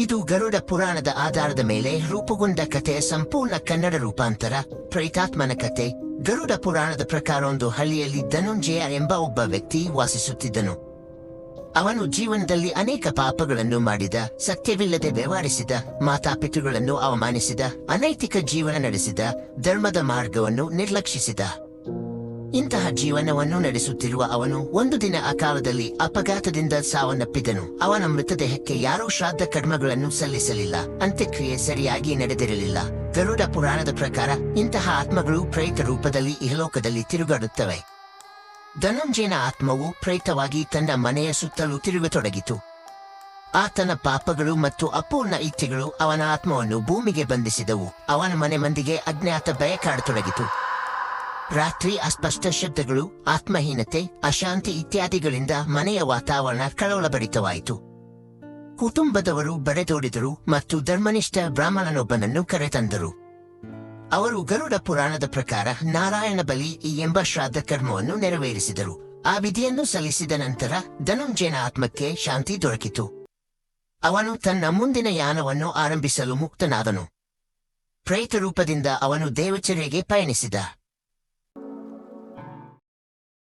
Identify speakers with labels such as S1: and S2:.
S1: ಇದು ಗರುಡ ಪುರಾಣದ ಆಧಾರದ ಮೇಲೆ ರೂಪುಗೊಂಡ ಕಥೆಯ ಸಂಪೂರ್ಣ ಕನ್ನಡ ರೂಪಾಂತರ. ಪ್ರೇತಾತ್ಮನ ಕತೆ. ಗರುಡ ಪುರಾಣದ ಪ್ರಕಾರ ಒಂದು ಹಳ್ಳಿಯಲ್ಲಿ ಧನುಂಜಯ ಎಂಬ ಒಬ್ಬ ವ್ಯಕ್ತಿ ವಾಸಿಸುತ್ತಿದ್ದನು. ಅವನು ಜೀವನದಲ್ಲಿ ಅನೇಕ ಪಾಪಗಳನ್ನು ಮಾಡಿದ, ಸತ್ಯವಿಲ್ಲದೆ ವ್ಯವಹರಿಸಿದ, ಮಾತಾಪಿತೃಗಳನ್ನು ಅವಮಾನಿಸಿದ, ಅನೈತಿಕ ಜೀವನ ನಡೆಸಿದ, ಧರ್ಮದ ಮಾರ್ಗವನ್ನು ನಿರ್ಲಕ್ಷಿಸಿದ. ಇಂತಹ ಜೀವನವನ್ನು ನಡೆಸುತ್ತಿರುವ ಅವನು ಒಂದು ದಿನ ಅಕಾಲದಲ್ಲಿ ಅಪಘಾತದಿಂದ ಸಾವನ್ನಪ್ಪಿದನು. ಅವನ ಮೃತದೇಹಕ್ಕೆ ಯಾರೂ ಶ್ರಾದ್ದ ಕರ್ಮಗಳನ್ನು ಸಲ್ಲಿಸಲಿಲ್ಲ. ಅಂತ್ಯಕ್ರಿಯೆ ಸರಿಯಾಗಿ ನಡೆದಿರಲಿಲ್ಲ. ಗರುಡ ಪುರಾಣದ ಪ್ರಕಾರ ಇಂತಹ ಆತ್ಮಗಳು ಪ್ರೇತ ರೂಪದಲ್ಲಿ ಇಹಲೋಕದಲ್ಲಿ ತಿರುಗಾಡುತ್ತವೆ. ಧನುಂಜಯನ ಆತ್ಮವು ಪ್ರೇತವಾಗಿ ತನ್ನ ಮನೆಯ ಸುತ್ತಲೂ ತಿರುಗತೊಡಗಿತು. ಆತನ ಪಾಪಗಳು ಮತ್ತು ಅಪೂರ್ಣ ಇಚ್ಛೆಗಳು ಅವನ ಆತ್ಮವನ್ನು ಭೂಮಿಗೆ ಬಂಧಿಸಿದವು. ಅವನ ಮನೆ ಮಂದಿಗೆ ಅಜ್ಞಾತ ಭಯ ಕಾಡತೊಡಗಿತು. ರಾತ್ರಿ ಅಸ್ಪಷ್ಟ ಶಬ್ದಗಳು, ಆತ್ಮಹೀನತೆ, ಅಶಾಂತಿ ಇತ್ಯಾದಿಗಳಿಂದ ಮನೆಯ ವಾತಾವರಣ ಕಳವಳಭರಿತವಾಯಿತು. ಕುಟುಂಬದವರು ಬರೆದೋಡಿದರು ಮತ್ತು ಧರ್ಮನಿಷ್ಠ ಬ್ರಾಹ್ಮಣನೊಬ್ಬನನ್ನು ಕರೆತಂದರು. ಅವರು ಗರುಡ ಪುರಾಣದ ಪ್ರಕಾರ ನಾರಾಯಣ ಬಲಿ ಎಂಬ ಶ್ರಾದ್ದ ಕರ್ಮವನ್ನು ನೆರವೇರಿಸಿದರು. ಆ ವಿಧಿಯನ್ನು ಸಲ್ಲಿಸಿದ ನಂತರ ಧನುಂಜಯನ ಆತ್ಮಕ್ಕೆ ಶಾಂತಿ ದೊರಕಿತು. ಅವನು ತನ್ನ ಮುಂದಿನ ಯಾನವನ್ನು ಆರಂಭಿಸಲು ಮುಕ್ತನಾದನು. ಪ್ರೇತ ರೂಪದಿಂದ ಅವನು ದೇವಚರ್ಯೆಗೆ ಪಯಣಿಸಿದ.